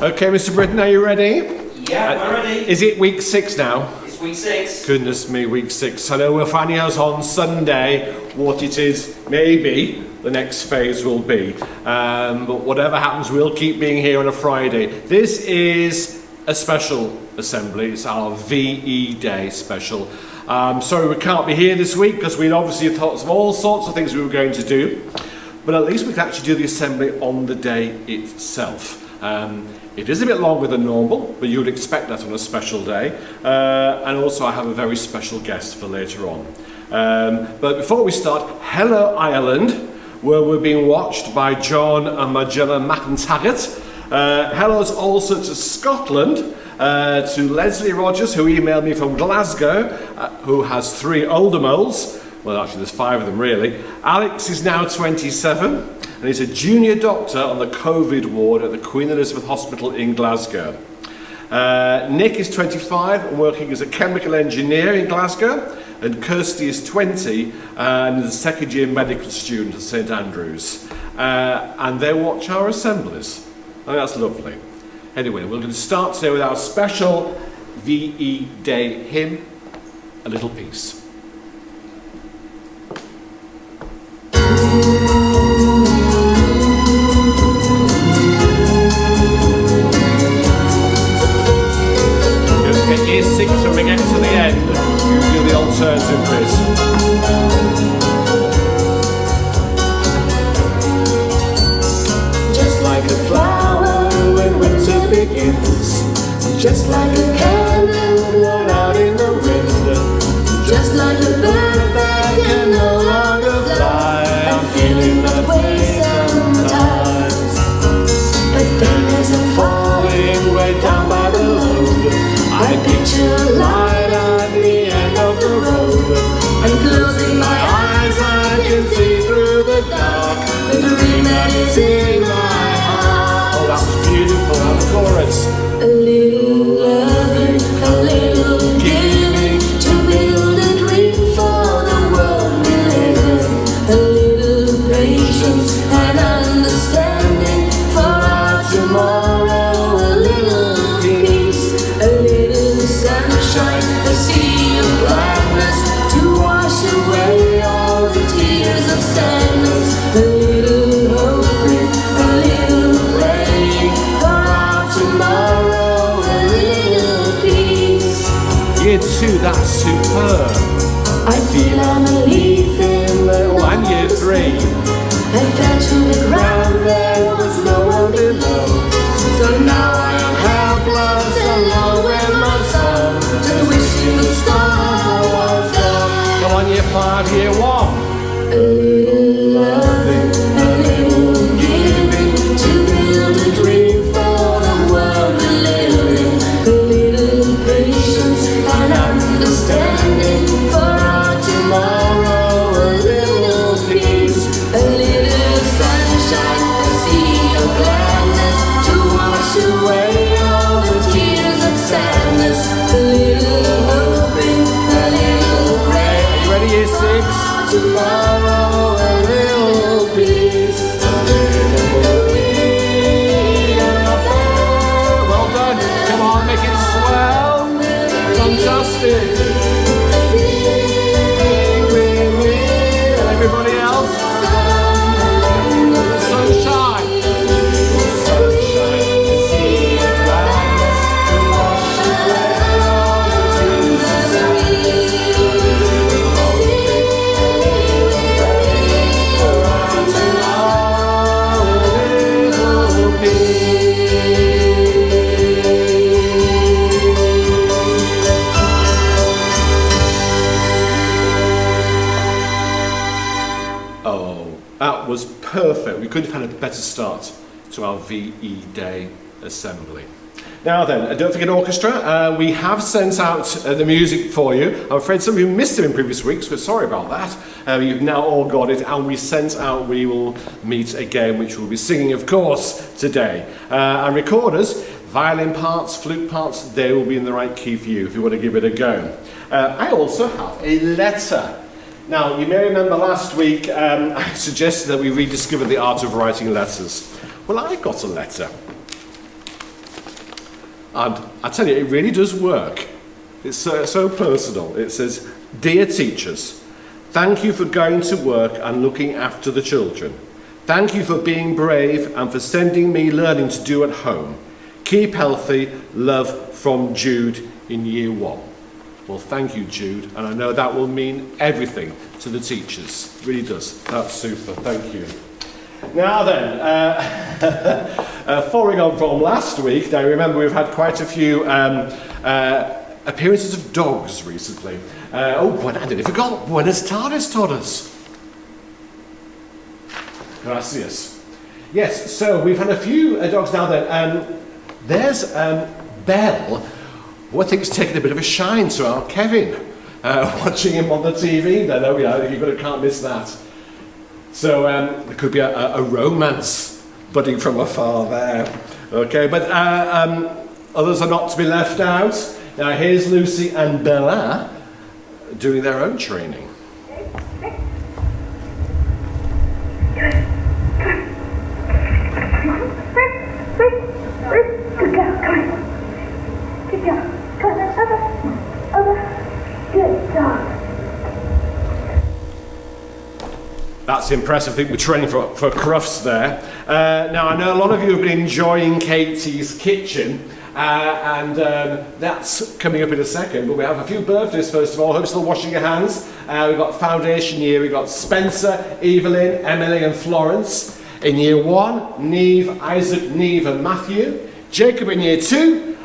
Okay, Mr. Britton, are you ready? Yeah, we're ready. Is it week 6 now? It's week 6. Goodness me, week 6. I know we're finding out on Sunday what it is, maybe, the next phase will be. But whatever happens, we'll keep being here on a Friday. This is a special assembly. It's our VE Day special. Sorry we can't be here this week because we'd obviously thought of all sorts of things we were going to do. But at least we can actually do the assembly on the day itself. It is a bit longer than normal, but you would expect that on a special day. And also I have a very special guest for later on. But before we start, hello Ireland, where we're being watched by John and Magella McIntaggart. Hellos also to Scotland, to Leslie Rogers, who emailed me from Glasgow, who has 3 older moles. Well, actually there's 5 of them really. Alex is now 27 and he's a junior doctor on the COVID ward at the Queen Elizabeth Hospital in Glasgow. Nick is 25 and working as a chemical engineer in Glasgow, and Kirsty is 20 and is a second year medical student at St Andrews. And they watch our assemblies. I think that's lovely. Anyway, we're going to start today with our special VE Day hymn, A Little Peace. Get year 6 when we get to the end. You do the alternative bit. Just like a flower when winter begins, just like a candle blown out in the wind, just like a bird that can no longer fly. I'm feeling that way sometimes, but then there's a falling way down by the road. I picture a light at the end of the road, and closing my eyes I can see through the dark the dream that is in my heart. Oh, that was beautiful, that was chorus. A little loving, a little giving, to build a dream for the world we live in. A little patience and understanding for our tomorrow. A little peace, a little sunshine, a sea of gladness to wash away all the tears of sadness. A little hoping, a little praying for our tomorrow. A little peace. Year 2, that's superb. I feel I'm a leaf in the Oh, and year 3. I fell to the ground, there was no one below. So now I am helpless, alone with my soul, just wishing the star was gone. Come on, year 5, year 1. A little loving, a little giving, to build a dream for the world we live in. A little patience and understanding for our tomorrow. A little peace, a little sunshine, a sea of gladness to wash away all the tears of sadness. A little hoping, a little praying. Ready, year 6? Tomorrow, a little peace, a little freedom. Well done. Come on, make it swell. Fantastic. Sing with me. And everybody else, sunshine. Sunshine, a sea of gladness to wash away all the tears of sadness. For our tomorrow, a little Oh, that was perfect. We couldn't have had a better start to our VE Day assembly. Now then, don't forget orchestra. We have sent out the music for you. I'm afraid some of you missed them in previous weeks. We're sorry about that. You've now all got it, and we sent out We Will Meet Again, which we'll be singing, of course, today. And recorders, violin parts, flute parts, they will be in the right key for you if you want to give it a go. I also have a letter. Now, you may remember last week I suggested that we rediscover the art of writing letters. Well, I got a letter. And I tell you, it really does work. It's so personal. It says, "Dear teachers, thank you for going to work and looking after the children. Thank you for being brave and for sending me learning to do at home. Keep healthy. Love from Jude in year 1." Well, thank you, Jude. And I know that will mean everything to the teachers. It really does. That's super. Thank you. Now then, following on from last week, now remember we've had quite a few appearances of dogs recently. I nearly forgot. Buenas tardes, todos. Gracias. Yes, so we've had a few dogs now then. There's Belle, who I think has taken a bit of a shine to our Kevin. Watching him on the TV then, oh yeah, you can't miss that. So there could be a romance budding from afar there. Okay, but others are not to be left out. Now here's Lucy and Bella doing their own training. Good girl, come on. Good girl. Come on, over. Good dog. That's impressive. I think we're training for Crufts there. Now, I know a lot of you have been enjoying Katie's kitchen, and that's coming up in a second, but we have a few birthdays first of all. Hope you're still washing your hands. We've got foundation year. We've got Spencer, Evelyn, Emily and Florence. In year 1, Neve, Isaac, Neve and Matthew. Jacob in year 2.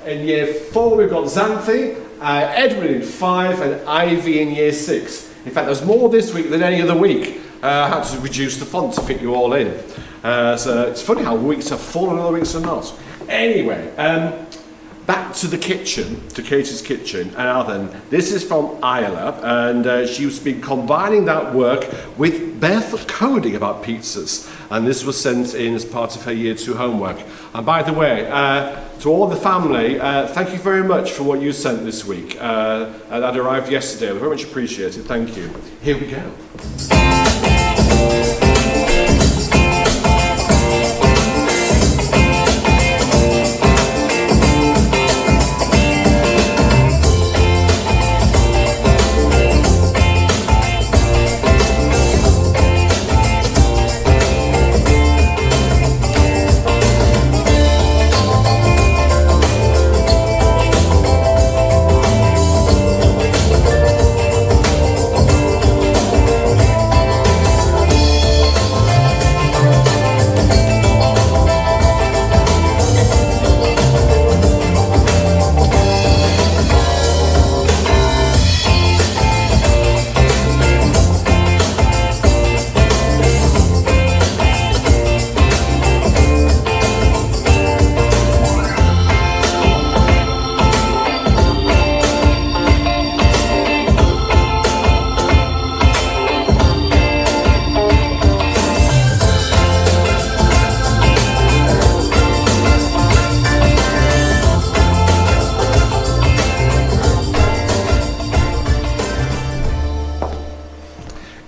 In year 4, we've got Xanthi, Edward in 5 and Ivy in year 6. In fact, there's more this week than any other week. I had to reduce the font to fit you all in. So it's funny how weeks are full and other weeks are not. Anyway, back to the kitchen, to Katie's kitchen. Now then, this is from Isla, and she's been combining that work with barefoot coding about pizzas. And this was sent in as part of her year 2 homework. And by the way, to all the family, thank you very much for what you sent this week. That arrived yesterday. We very much appreciate it. Thank you. Here we go.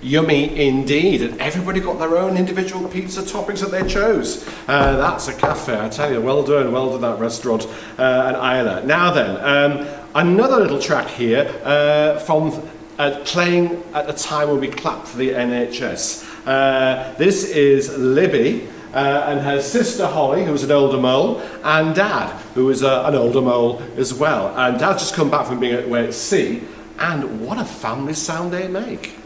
Yummy indeed, and everybody got their own individual pizza toppings that they chose. That's a cafe, I tell you. Well done that restaurant and Isla. Now then, another little track here from playing at the time when we clapped for the NHS. This is Libby and her sister Holly, who's an older mole, and Dad, who is an older mole as well. And Dad's just come back from being away at sea, and what a family sound they make.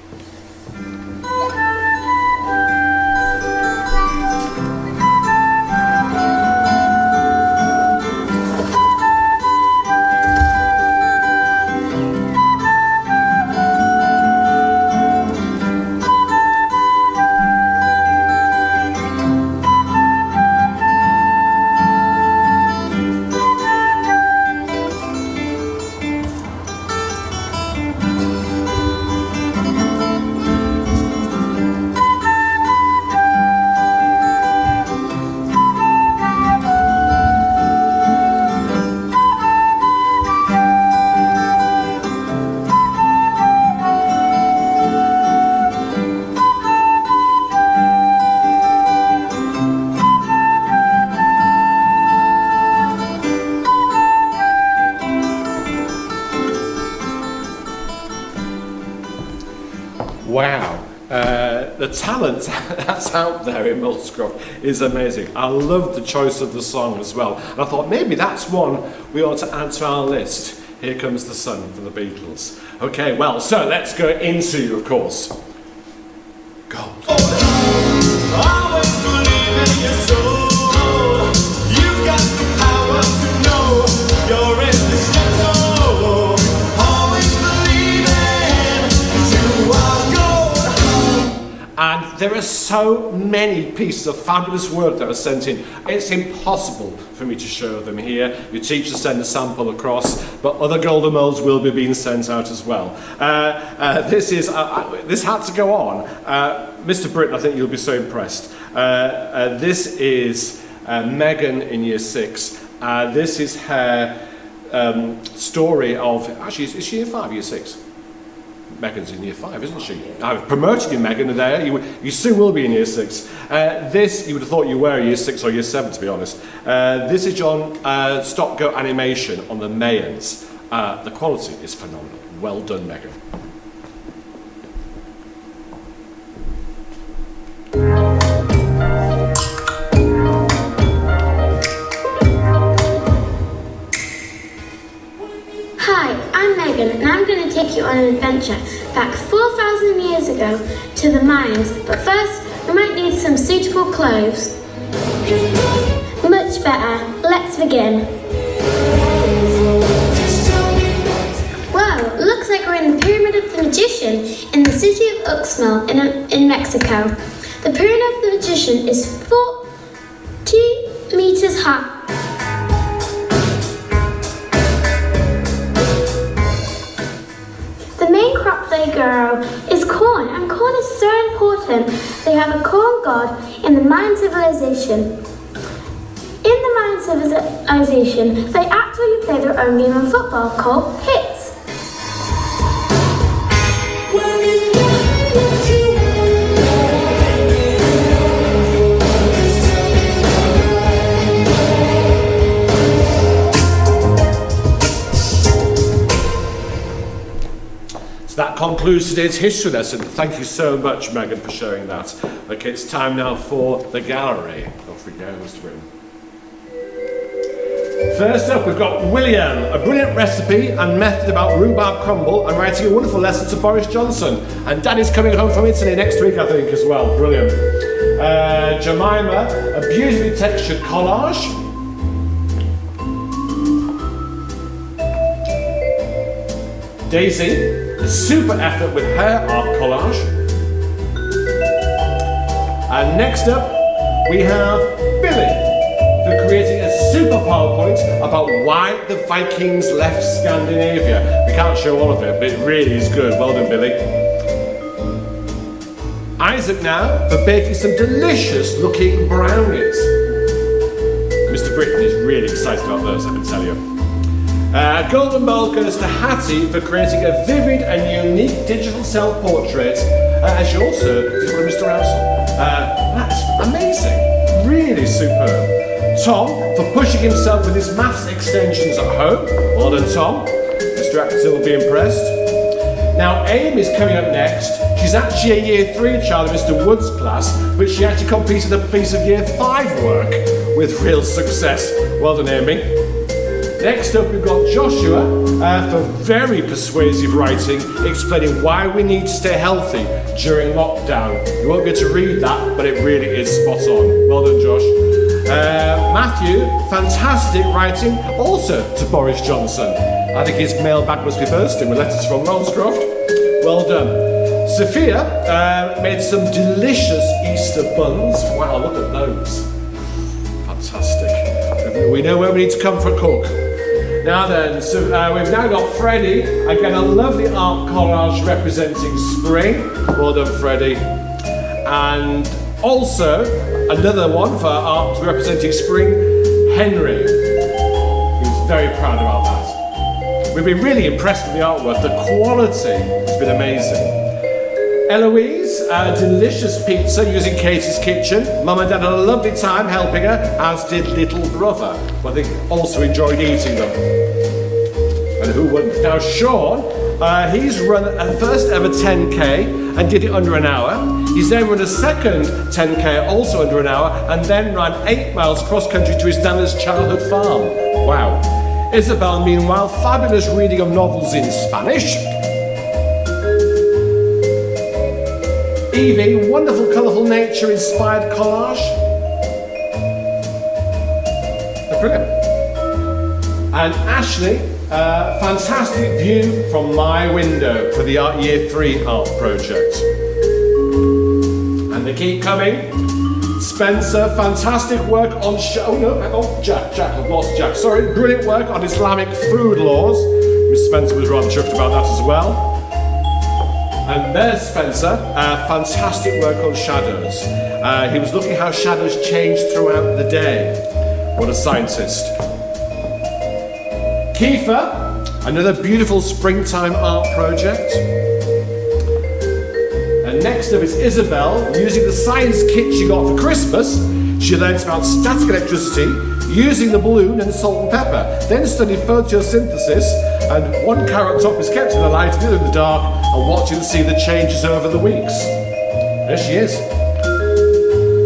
the talent that's out there in Molescroft is amazing. I love the choice of the song as well. And I thought maybe that's one we ought to add to our list. Here Comes the Sun from the Beatles. Okay, well, so let's go into, of course, gold. Always believe in your soul. You've got the power to know you're in the shadow. Always believing you are gold. And there are so many pieces of fabulous work that are sent in. It's impossible for me to show them here. Your teacher sent a sample across, but other golden molds will be being sent out as well. This had to go on. Mr. Britton, I think you'll be so impressed. This is Megan in year 6. This is her story of, actually, is she in 5, year 6? Megan's in year 5, isn't she? I've promoted you, Megan, today. You soon will be in year 6. This, you would have thought you were year 6 or year 7, to be honest. This is John stop-go animation on the Mayans. The quality is phenomenal. Well done, Megan. Hi, I'm Megan and I'm going to take you on an adventure back 4,000 years ago to the Mayans, but first we might need some suitable clothes. Much better, let's begin. Wow, looks like we're in the Pyramid of the Magician in the city of Uxmal in Mexico. The Pyramid of the Magician is 40 meters high. The main crop they grow is corn, and corn is so important. They have a corn god in the Mayan civilization. In the Mayan civilization, they actually play their own game of football called hits. So that concludes today's history lesson. Thank you so much, Megan, for showing that. Okay, it's time now for the gallery. Off we go, Mr. Britton. First up, we've got William, a brilliant recipe and method about rhubarb crumble, and writing a wonderful lesson to Boris Johnson. And Daddy's coming home from Italy next week, I think, as well. Brilliant. Jemima, a beautifully textured collage. Daisy, a super effort with her art collage. And next up, we have Billy, for creating a super PowerPoint about why the Vikings left Scandinavia. We can't show all of it, but it really is good. Well done, Billy. Isaac now, for baking some delicious looking brownies. Mr. Britton is really excited about those, I can tell you. Golden Bowl goes to Hattie for creating a vivid and unique digital self-portrait, as she also did one of Mr. Ansel. That's amazing, really superb. Tom for pushing himself with his maths extensions at home. Well done, Tom. Mr. Atkinson will be impressed. Now, Amy's coming up next. She's actually a year 3 child in Mr. Wood's class, but she actually completed a piece of year 5 work with real success. Well done, Amy. Next up, we've got Joshua for very persuasive writing, explaining why we need to stay healthy during lockdown. You won't get to read that, but it really is spot on. Well done, Josh. Matthew, fantastic writing, also to Boris Johnson. I think his mailbag must be bursting with letters from Molescroft. Well done. Sophia made some delicious Easter buns. Wow, look at those. Fantastic. We know where we need to come for a cook. Now then, so we've now got Freddie, again a lovely art collage representing spring. Well done, Freddie. And also another one for art representing spring, Henry. He was very proud about that. We've been really impressed with the artwork. The quality has been amazing. Eloise, a delicious pizza using Katie's kitchen. Mum and Dad had a lovely time helping her, as did little brother. Well, they also enjoyed eating them. And who wouldn't? Now, Sean, he's run a first ever 10K and did it under an hour. He's then run a second 10k, also under an hour, and then ran 8 miles cross country to his nana's childhood farm. Wow. Isabel, meanwhile, fabulous reading of novels in Spanish. Evie, wonderful, colourful nature-inspired collage. They're brilliant. And Ashley, fantastic view from my window for the Year 3 art project. And they keep coming. Spencer, fantastic work on Jack, I've lost Jack. Sorry, brilliant work on Islamic food laws. Miss Spencer was rather chuffed about that as well. And there's Spencer, fantastic work on shadows. He was looking how shadows change throughout the day. What a scientist. Kiefer, another beautiful springtime art project. And next up is Isabel, using the science kit she got for Christmas. She learnt about static electricity, using the balloon and salt and pepper, then studied photosynthesis, and one carrot top is kept in the light, the other in the dark, and watching to see the changes over the weeks. There she is.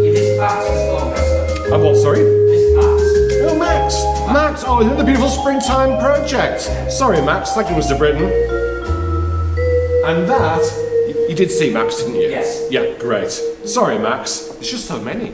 It is Max as well, Master. And what, sorry? It's Max. Oh, Max. Max, oh, another beautiful springtime project. Sorry, Max, thank you, Mr. Britton. And that, you did see Max, didn't you? Yes. Yeah, great. Sorry, Max, there's just so many.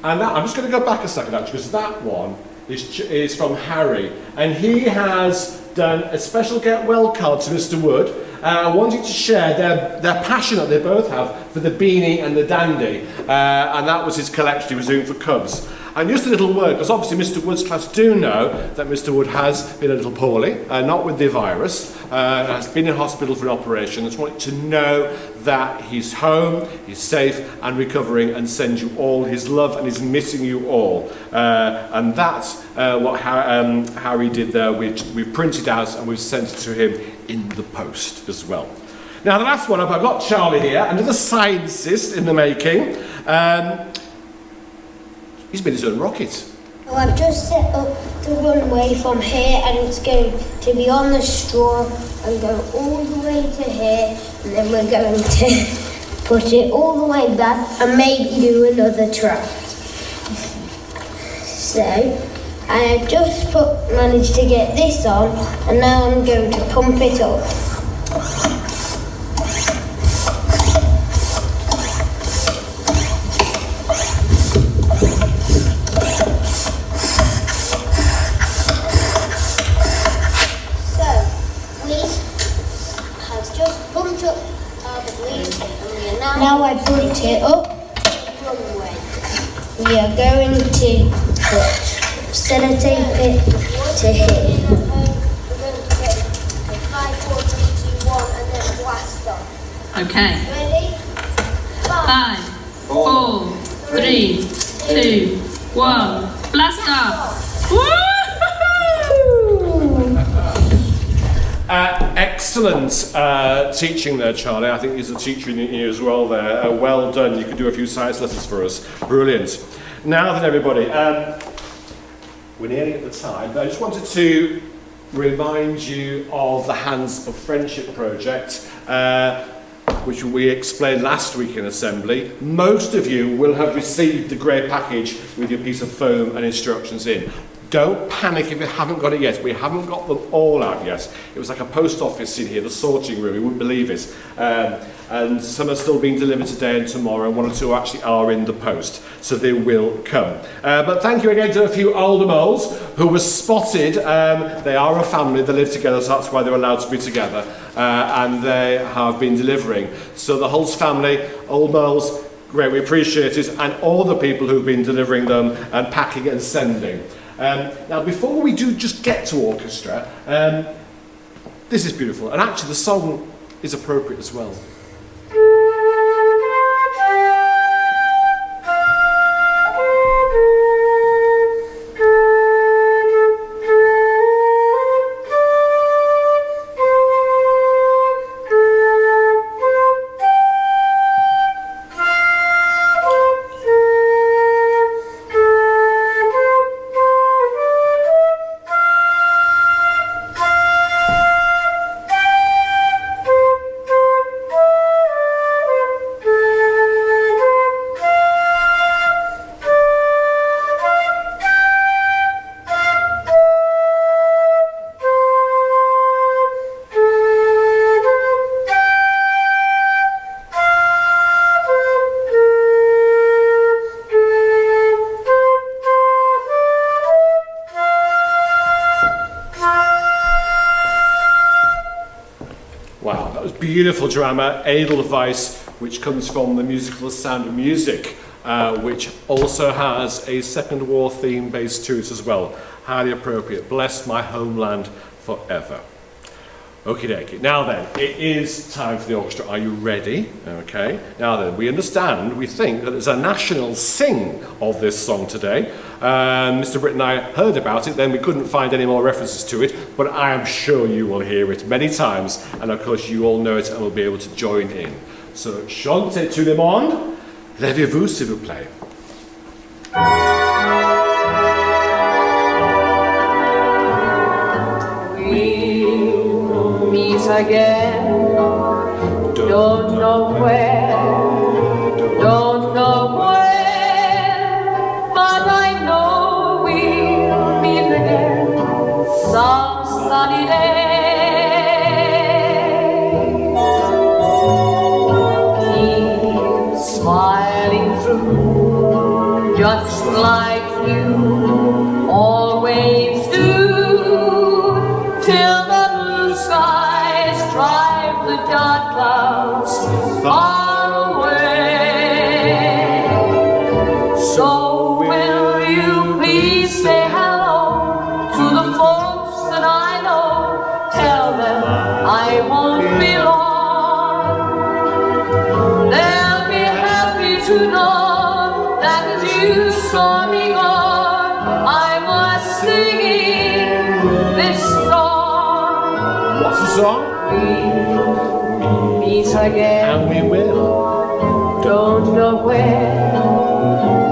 And that, I'm just going to go back a second, actually, because that one is from Harry, and he has done a special get well card to Mr. Wood, wanting to share their passion that they both have for the beanie and the dandy, and that was his collection he was doing for Cubs. And just a little word, because obviously Mr. Wood's class do know that Mr. Wood has been a little poorly, not with the virus, has been in hospital for an operation. Just wanted to know that he's home, he's safe and recovering, and sends you all his love and is missing you all. And that's what Harry did there, which we've printed out and we've sent it to him in the post as well. Now the last one up, I've got Charlie here, another scientist in the making. He's been his own rocket. Well, I've just set up the runway from here, and it's going to be on the straw and go all the way to here, and then we're going to put it all the way back and maybe do another track. So, I've just managed to get this on, and now I'm going to pump it up. Now I put it up, we are going to sellotape it to here. We're going to get 5, 4, 3, 2, 1 and then blast off. Okay. Ready? 5, 4, 3, 2, 1. Blast off! Woo! Excellent teaching there, Charlie. I think there's a teacher in you as well there. Well done. You could do a few science lessons for us. Brilliant. Now then, everybody, we're nearly at the time, but I just wanted to remind you of the Hands of Friendship project, which we explained last week in Assembly. Most of you will have received the grey package with your piece of foam and instructions in. Don't panic if you haven't got it yet. We haven't got them all out yet. It was like a post office in here, the sorting room, you wouldn't believe it. And some are still being delivered today and tomorrow, and 1 or 2 actually are in the post, so they will come. But thank you again to a few older moles who were spotted. They are a family, they live together, so that's why they're allowed to be together. And they have been delivering. So the Holtz family, old moles, great, we appreciate it, and all the people who've been delivering them and packing and sending. Now, before we do just get to orchestra, this is beautiful, and actually the song is appropriate as well. beautiful drama, Edelweiss, which comes from the musical The Sound of Music, which also has a Second War theme based to it as well. Highly appropriate. Bless my homeland forever. Okie dokie. Now then, it is time for the orchestra. Are you ready? Okay. Now then, we understand, we think that there's a national sing of this song today. Mr. Britt and I heard about it, then we couldn't find any more references to it, but I am sure you will hear it many times, and of course you all know it and will be able to join in. So, chantez tout le monde, levez-vous s'il vous plaît. We'll meet again. Don't know where, don't know when, but I know we'll meet again some sunny day. Keep smiling through, just like you always do, till the blue skies drive the dark clouds far away. So will you please say hello to the folks that I know? Tell them I won't be long. They'll be happy to know that as you saw me gone, I was singing this song. What's the song? We'll meet again. And we will. Don't know where,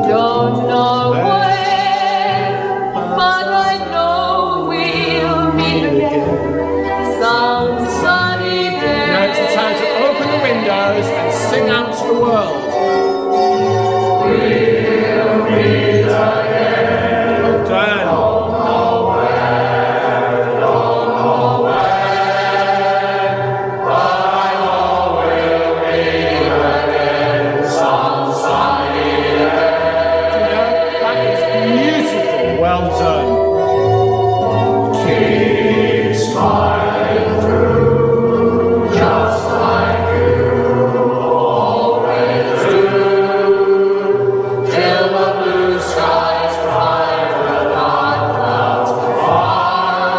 don't know when, but I know we'll meet again some sunny day. Now it's the time to open the windows and sing out to the world. We'll meet again. Well done. Don't know where, don't know when, but I know we'll meet again some sunny day. You know, that is beautiful. Well done. Keep smiling through, just like you always do, till the blue skies drive the dark clouds far away.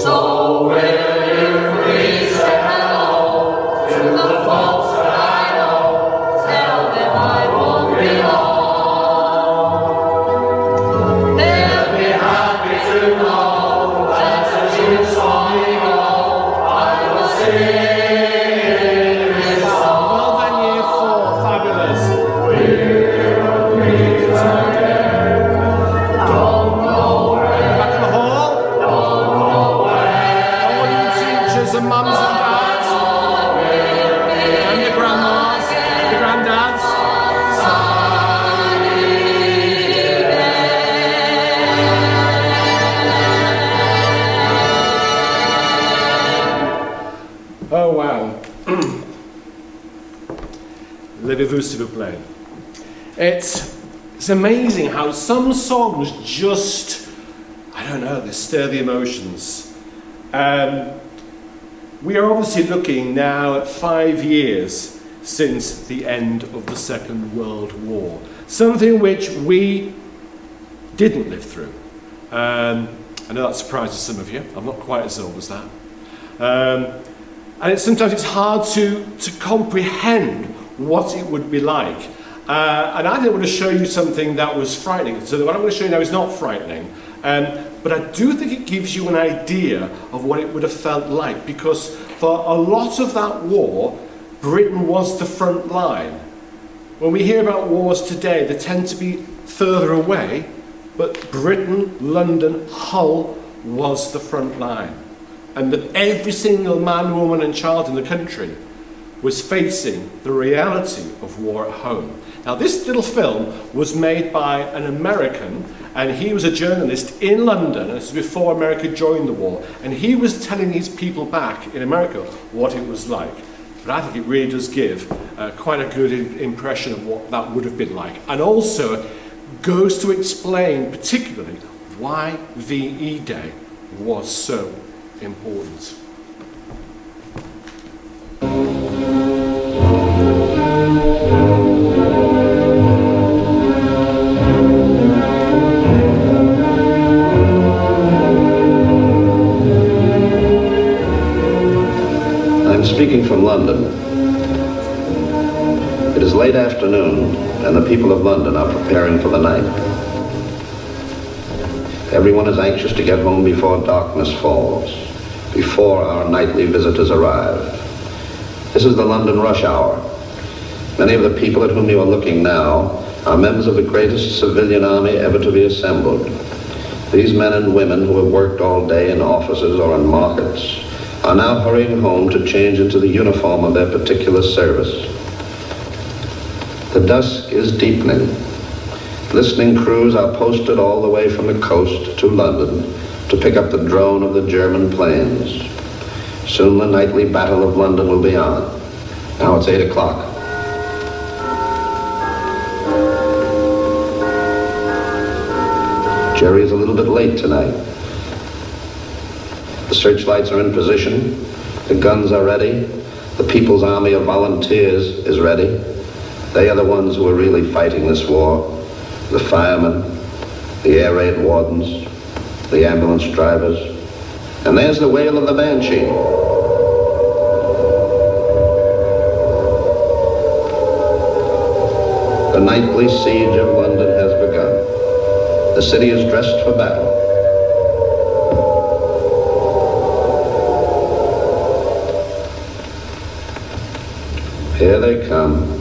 So will you please say hello to the folks that I know? Tell them I won't be long. They'll be happy to know that as you saw me go, I was singing this song. Well done, year 4. Fabulous. We'll meet again. Don't know where, Back in the hall. don't know where, All you teachers and mums and dads. And the grandmas, the granddads. Oh wow. Levez-vous s'il vous plaît. It's amazing how some songs just, I don't know, they stir the emotions. We are obviously looking now at 5 years since the end of the Second World War. Something which we didn't live through. I know that surprises some of you. I'm not quite as old as that. And sometimes it's hard to comprehend what it would be like. And I didn't want to show you something that was frightening. So what I'm going to show you now is not frightening. But I do think it gives you an idea of what it would have felt like. Because for a lot of that war, Britain was the front line. When we hear about wars today, they tend to be further away. But Britain, London, Hull was the front line. And that every single man, woman and child in the country was facing the reality of war at home. Now this little film was made by an American, and he was a journalist in London, and this was before America joined the war, and he was telling his people back in America what it was like. But I think it really does give quite a good impression of what that would have been like, and also goes to explain particularly why VE Day was so important. I'm speaking from London. It is late afternoon, and the people of London are preparing for the night. Everyone is anxious to get home before darkness falls, before our nightly visitors arrive. This is the London rush hour. Many of the people at whom you are looking now are members of the greatest civilian army ever to be assembled. These men and women who have worked all day in offices or in markets are now hurrying home to change into the uniform of their particular service. The dusk is deepening. Listening crews are posted all the way from the coast to London to pick up the drone of the German planes. Soon the nightly battle of London will be on. Now it's 8 o'clock. Jerry is a little bit late tonight. The searchlights are in position, the guns are ready, the People's Army of Volunteers is ready. They are the ones who are really fighting this war. The firemen, the air raid wardens, the ambulance drivers. And there's the wail of the banshee. The nightly siege of London has begun. The city is dressed for battle. Here they come.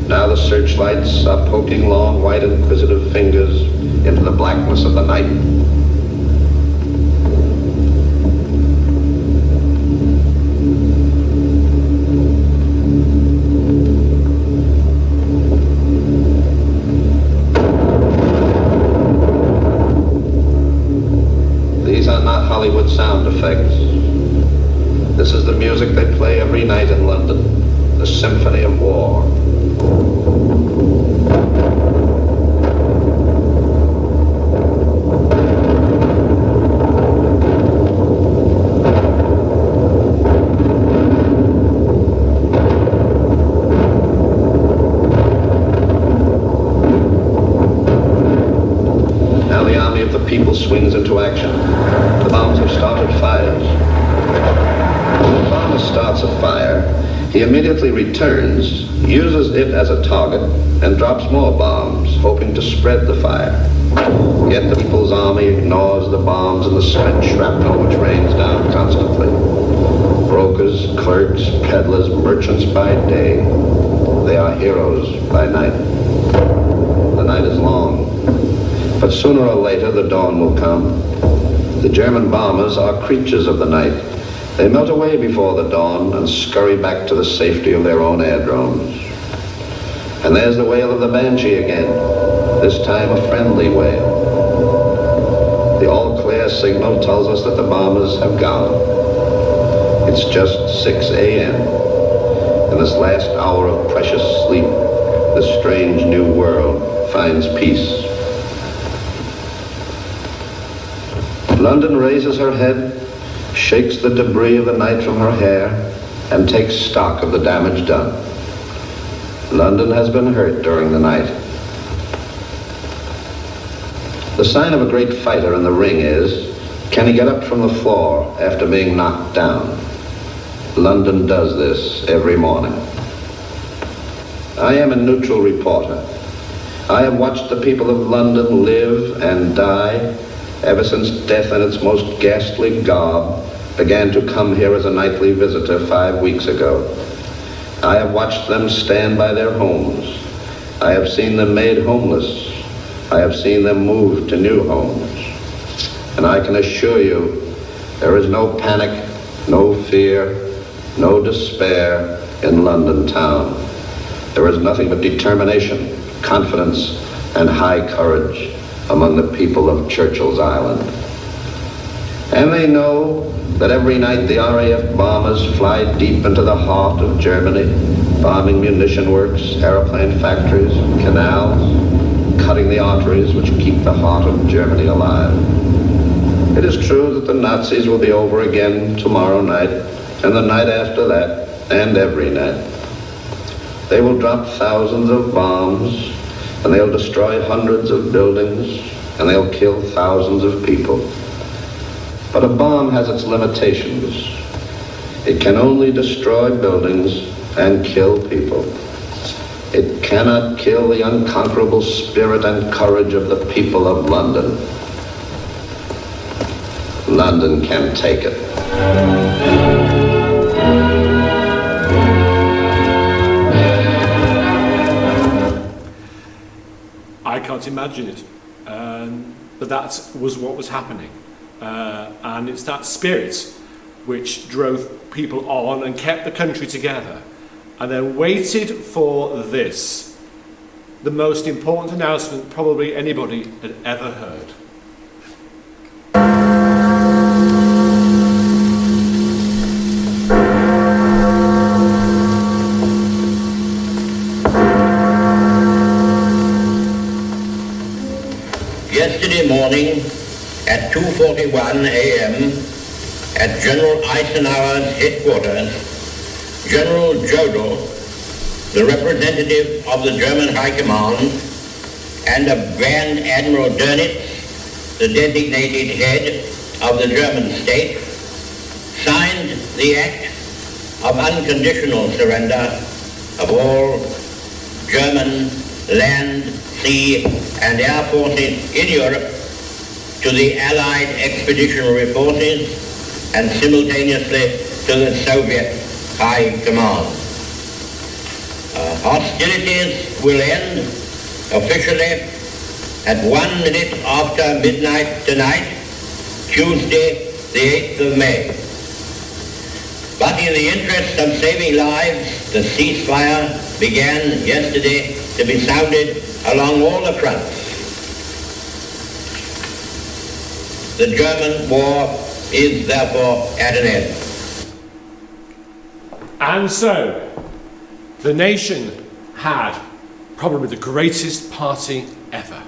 Now the searchlights are poking long, white, inquisitive fingers into the blackness of the night. These are not Hollywood sound effects. This is the music they play every night in London, the symphony of war. Now the army of the people swings into action. The bombs have started fires. When the bomber starts a fire, he immediately returns, uses it as a target, and drops more bombs, hoping to spread the fire. Yet the People's Army ignores the bombs and the spent shrapnel which rains down constantly. Brokers, clerks, peddlers, merchants by day, they are heroes by night. The night is long, but sooner or later the dawn will come. The German bombers are creatures of the night. They melt away before the dawn and scurry back to the safety of their own airdromes. And there's the wail of the banshee again, this time a friendly wail. The all-clear signal tells us that the bombers have gone. It's just 6 a.m. In this last hour of precious sleep, this strange new world finds peace. London raises her head, shakes the debris of the night from her hair, and takes stock of the damage done. London has been hurt during the night. The sign of a great fighter in the ring is, can he get up from the floor after being knocked down? London does this every morning. I am a neutral reporter. I have watched the people of London live and die ever since death in its most ghastly garb began to come here as a nightly visitor 5 weeks ago. I have watched them stand by their homes. I have seen them made homeless. I have seen them moved to new homes. And I can assure you, there is no panic, no fear, no despair in London town. There is nothing but determination, confidence, and high courage among the people of Churchill's Island. And they know that every night the RAF bombers fly deep into the heart of Germany, bombing munition works, aeroplane factories, canals, cutting the arteries which keep the heart of Germany alive. It is true that the Nazis will be over again tomorrow night, and the night after that, and every night. They will drop thousands of bombs, and they'll destroy hundreds of buildings, and they'll kill thousands of people. But a bomb has its limitations. It can only destroy buildings and kill people. It cannot kill the unconquerable spirit and courage of the people of London. London can take it. I can't imagine it, but that was what was happening. And it's that spirit which drove people on and kept the country together, and then waited for this, the most important announcement probably anybody had ever heard. Yesterday morning at 2:41 a.m. at General Eisenhower's headquarters, General Jodl, the representative of the German High Command, and of Grand Admiral Dönitz, the designated head of the German state, signed the act of unconditional surrender of all German land, sea, and air forces in Europe to the Allied expeditionary forces and simultaneously to the Soviet High Command. Hostilities will end officially at 1 minute after midnight tonight, Tuesday, the 8th of May. But in the interest of saving lives, the ceasefire began yesterday to be sounded along all the fronts. The German war is therefore at an end. And so, the nation had probably the greatest party ever.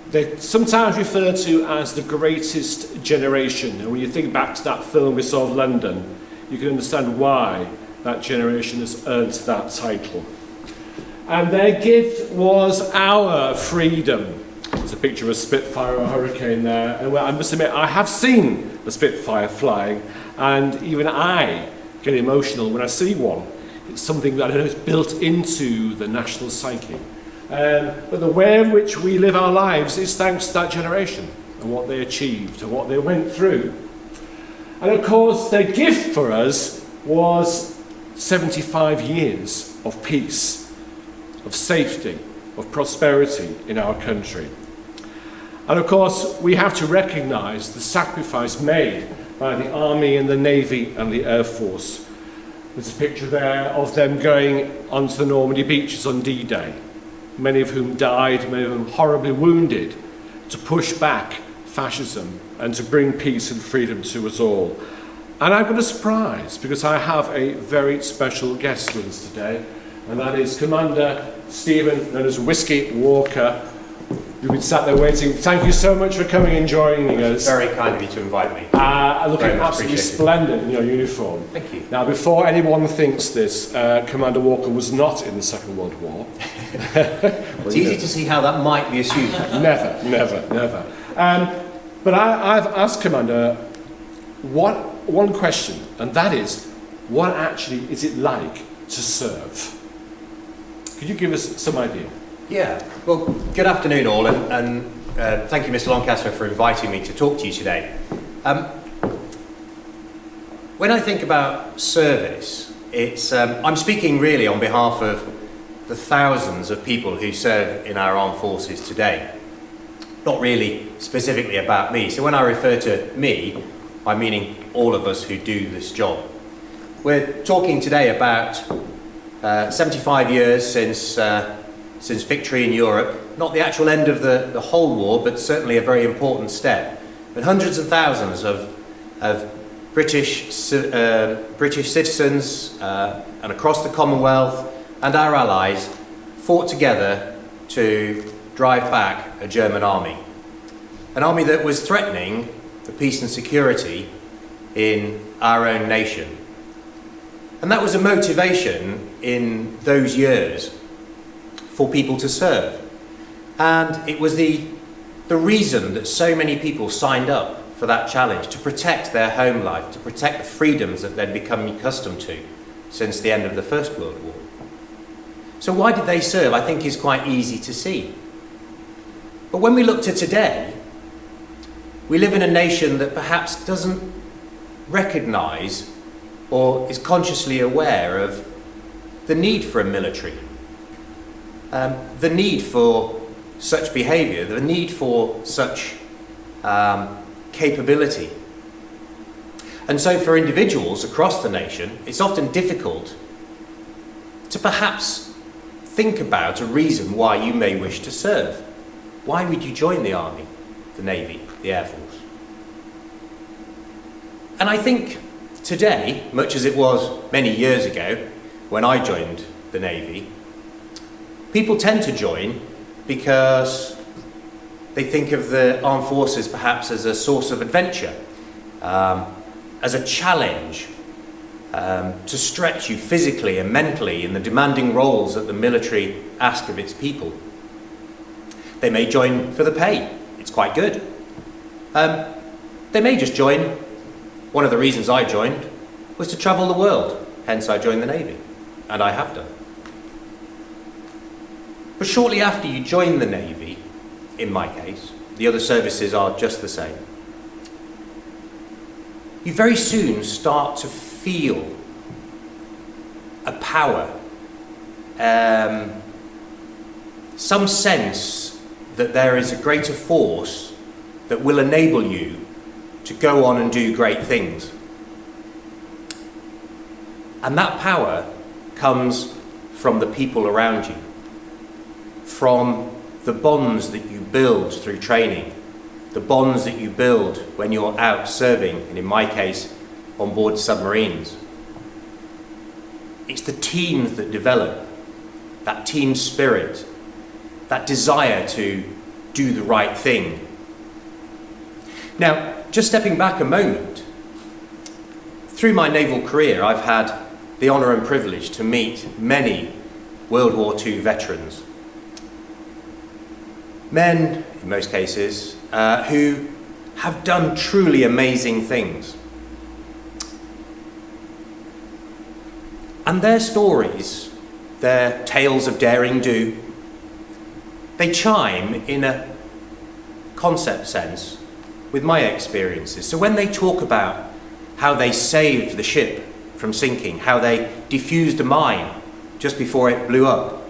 They're sometimes referred to as the greatest generation, and when you think back to that film we saw of London, you can understand why that generation has earned that title. And their gift was our freedom. There's a picture of a Spitfire or a Hurricane there, and I must admit, I have seen the Spitfire flying, and even I get emotional when I see one. It's something that I know is built into the national psyche. But the way in which we live our lives is thanks to that generation and what they achieved and what they went through. And of course, their gift for us was 75 years of peace, of safety, of prosperity in our country. And of course, we have to recognise the sacrifice made by the Army and the Navy and the Air Force. There's a picture there of them going onto the Normandy beaches on D-Day, many of whom died, many of them horribly wounded, to push back fascism and to bring peace and freedom to us all. And I've got a surprise, because I have a very special guest with us today, and that is Commander Stephen, known as Whiskey Walker. You've been sat there waiting. Thank you so much for coming and joining us. Very kind of you to invite me. Looking Very much absolutely appreciated. splendid in your uniform. Thank you. Now, before anyone thinks this, Commander Walker was not in the Second World War. It's easy to see how that might be assumed. Never. But I've asked Commander one question, and that is, what actually is it like to serve? Could you give us some idea? Yeah, well, good afternoon all, and thank you, Mr. Lancaster, for inviting me to talk to you today. When I think about service, it's I'm speaking really on behalf of the thousands of people who serve in our armed forces today, not really specifically about me. So when I refer to me, I'm meaning all of us who do this job. We're talking today about 75 years since victory in Europe, not the actual end of the whole war, but certainly a very important step. And hundreds of thousands of British citizens and across the Commonwealth and our allies fought together to drive back a German army. An army that was threatening the peace and security in our own nation. And that was a motivation in those years for people to serve. And it was the reason that so many people signed up for that challenge, to protect their home life, to protect the freedoms that they'd become accustomed to since the end of the First World War. So why did they serve, I think is quite easy to see. But when we look to today, we live in a nation that perhaps doesn't recognise or is consciously aware of the need for a military. The need for such behaviour, the need for such capability. And so for individuals across the nation, it's often difficult to perhaps think about a reason why you may wish to serve. Why would you join the Army, the Navy, the Air Force? And I think today, much as it was many years ago when I joined the Navy, people tend to join because they think of the armed forces perhaps as a source of adventure, as a challenge to stretch you physically and mentally in the demanding roles that the military ask of its people. They may join for the pay, it's quite good. They may just join, one of the reasons I joined was to travel the world, hence I joined the Navy, and I have done. But shortly after you join the Navy, in my case, the other services are just the same, you very soon start to feel a power, some sense that there is a greater force that will enable you to go on and do great things. And that power comes from the people around you, from the bonds that you build through training, the bonds that you build when you're out serving, and in my case, on board submarines. It's the teams that develop, that team spirit, that desire to do the right thing. Now, just stepping back a moment, through my naval career, I've had the honour and privilege to meet many World War II veterans. Men, in most cases, who have done truly amazing things. And their stories, their tales of daring do, they chime in a concept sense with my experiences. So when they talk about how they saved the ship from sinking, how they defused a mine just before it blew up,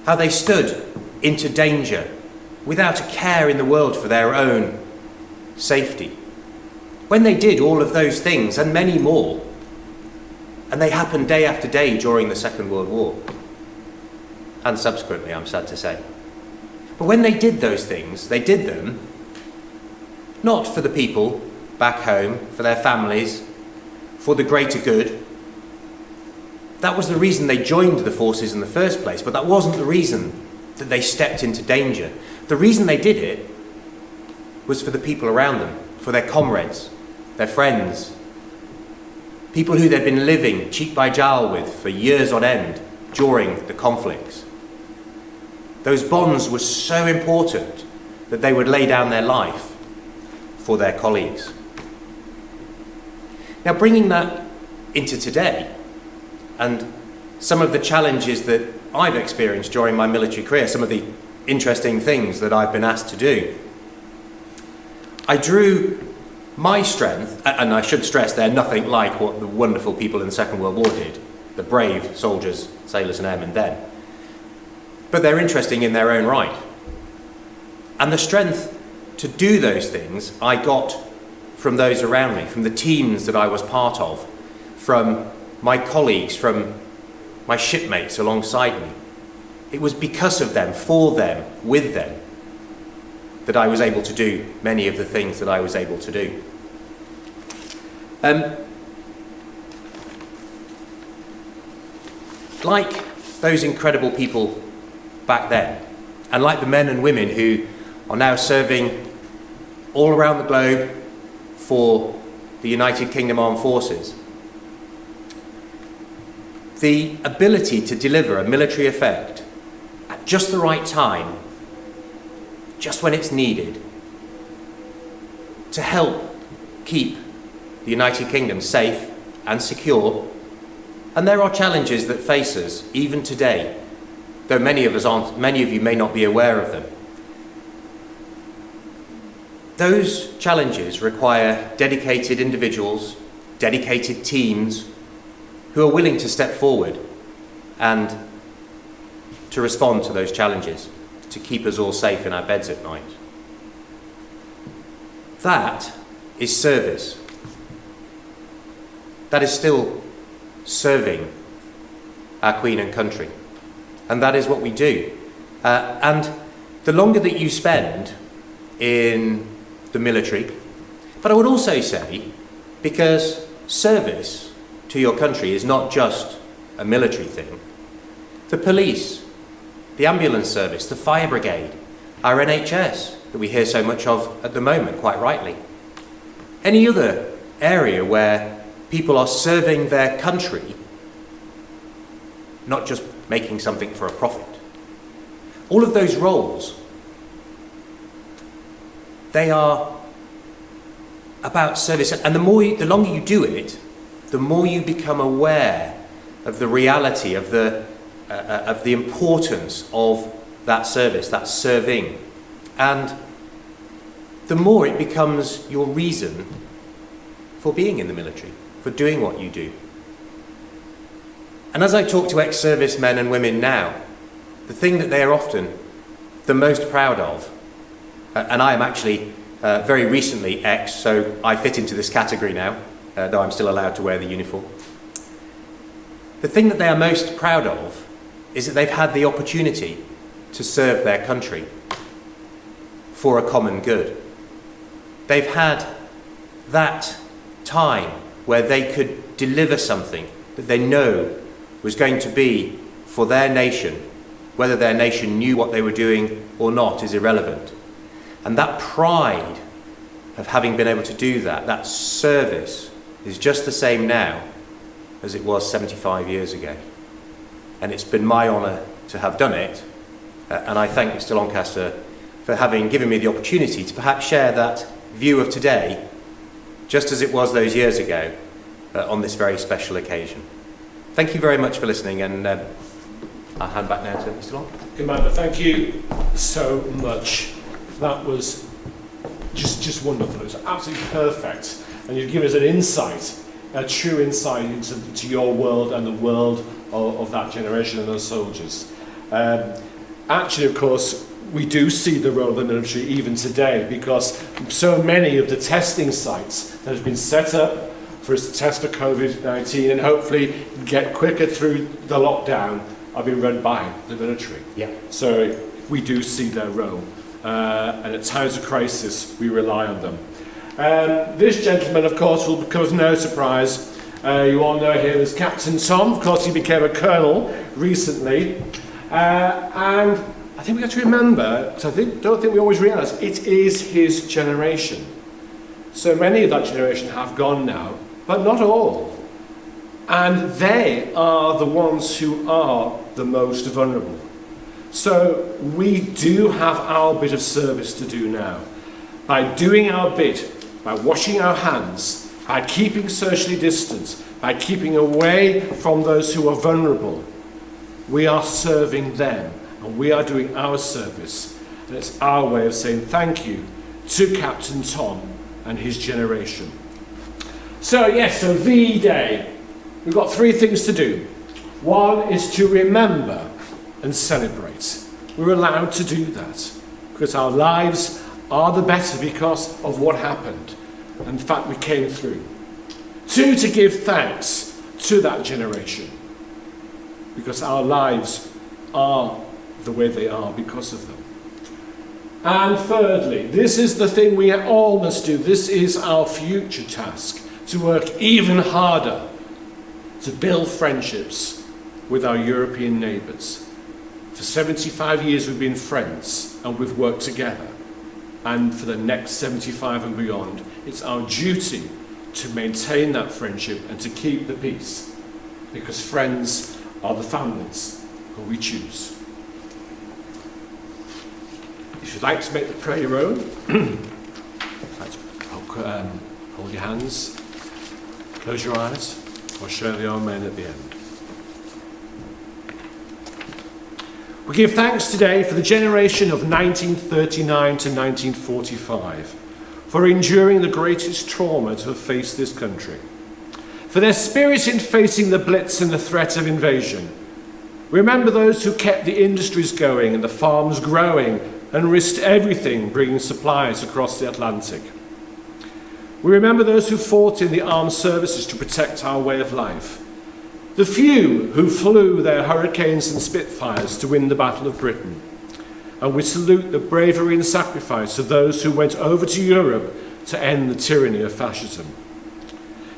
how they stood into danger without a care in the world for their own safety. When they did all of those things and many more, and they happened day after day during the Second World War, and subsequently, I'm sad to say. But when they did those things, they did them not for the people back home, for their families, for the greater good. That was the reason they joined the forces in the first place, but that wasn't the reason that they stepped into danger. The reason they did it was for the people around them, for their comrades, their friends, people who they'd been living cheek by jowl with for years on end during the conflicts. Those bonds were so important that they would lay down their life for their colleagues. Now, bringing that into today, and some of the challenges that I've experienced during my military career, some of the interesting things that I've been asked to do, I drew my strength, and I should stress they're nothing like what the wonderful people in the Second World War did, the brave soldiers, sailors and airmen then. But they're interesting in their own right. And the strength to do those things I got from those around me, from the teams that I was part of, from my colleagues, from my shipmates alongside me. It was because of them, for them, with them, that I was able to do many of the things that I was able to do. Like those incredible people back then, and like the men and women who are now serving all around the globe for the United Kingdom Armed Forces, the ability to deliver a military effect at just the right time, just when it's needed, to help keep the United Kingdom safe and secure. And there are challenges that face us even today, though many of you may not be aware of them. Those challenges require dedicated individuals, dedicated teams who are willing to step forward and to respond to those challenges, to keep us all safe in our beds at night. That is service. That is still serving our Queen and country. And that is what we do. And the longer that you spend in the military, but I would also say, because service to your country is not just a military thing, the police, the ambulance service, the fire brigade, our NHS that we hear so much of at the moment, quite rightly, any other area where people are serving their country, not just making something for a profit. All of those roles, they are about service, and the longer you do it, the more you become aware of the reality of the importance of that service, that serving, and the more it becomes your reason for being in the military, for doing what you do. And as I talk to ex-servicemen and women now, the thing that they are often the most proud of, and I am actually very recently ex, so I fit into this category now, though I'm still allowed to wear the uniform. The thing that they are most proud of is that they've had the opportunity to serve their country for a common good. They've had that time where they could deliver something that they know was going to be for their nation. Whether their nation knew what they were doing or not is irrelevant. And that pride of having been able to do that, that service, is just the same now as it was 75 years ago. And it's been my honour to have done it, and I thank Mr. Lancaster for having given me the opportunity to perhaps share that view of today, just as it was those years ago, on this very special occasion. Thank you very much for listening, and I'll hand back now to Mr. Long. Commander, thank you so much. That was just wonderful. It was absolutely perfect, and you've given us an insight, a true insight into your world and the world of that generation and those soldiers. actually, of course, we do see the role of the military even today, because so many of the testing sites that have been set up for us to test for COVID-19 and hopefully get quicker through the lockdown are being run by the military. Yeah. So we do see their role. And at times of crisis, we rely on them. This gentleman, of course, will come as no surprise. You all know him as Captain Tom. Of course, he became a colonel recently. And I think we have to remember, so don't think we always realise, it is his generation. So many of that generation have gone now, but not all. And they are the ones who are the most vulnerable. So we do have our bit of service to do now. By doing our bit, by washing our hands, by keeping socially distanced, by keeping away from those who are vulnerable, we are serving them. And we are doing our service. And it's our way of saying thank you to Captain Tom and his generation. So yes, so V-Day. We've got 3 things to do. One is to remember and celebrate. We're allowed to do that because our lives are the better because of what happened. In fact, we came through. 2, to give thanks to that generation because our lives are the way they are because of them. And thirdly, this is the thing we all must do. This is our future task, to work even harder to build friendships with our European neighbours. For 75 years we've been friends and we've worked together. And for the next 75 and beyond, it's our duty to maintain that friendship and to keep the peace, because friends are the families who we choose. If you'd like to make the prayer your own, hold your hands, close your eyes, or share the Amen at the end. We give thanks today for the generation of 1939 to 1945, for enduring the greatest trauma to have faced this country, for their spirit in facing the Blitz and the threat of invasion. We remember those who kept the industries going and the farms growing and risked everything bringing supplies across the Atlantic. We remember those who fought in the armed services to protect our way of life. The few who flew their Hurricanes and Spitfires to win the Battle of Britain. And we salute the bravery and sacrifice of those who went over to Europe to end the tyranny of fascism.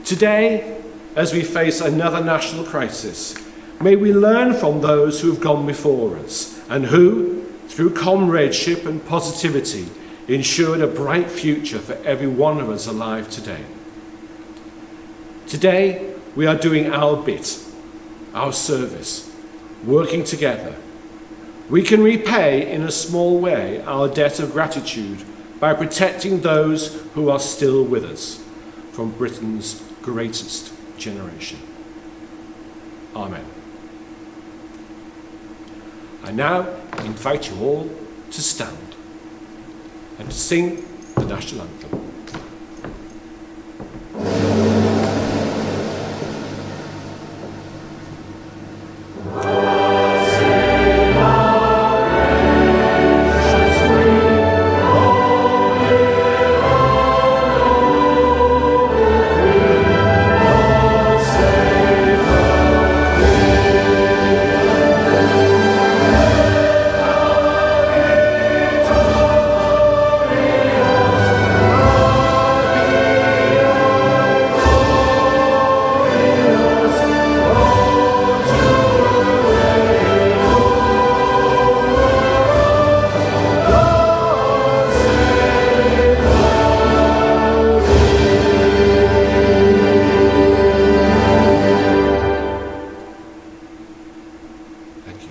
Today, as we face another national crisis, may we learn from those who have gone before us and who, through comradeship and positivity, ensured a bright future for every one of us alive today. Today, we are doing our bit, our service, working together. We can repay in a small way our debt of gratitude by protecting those who are still with us from Britain's greatest generation. Amen. I now invite you all to stand and to sing the national anthem. Thank you.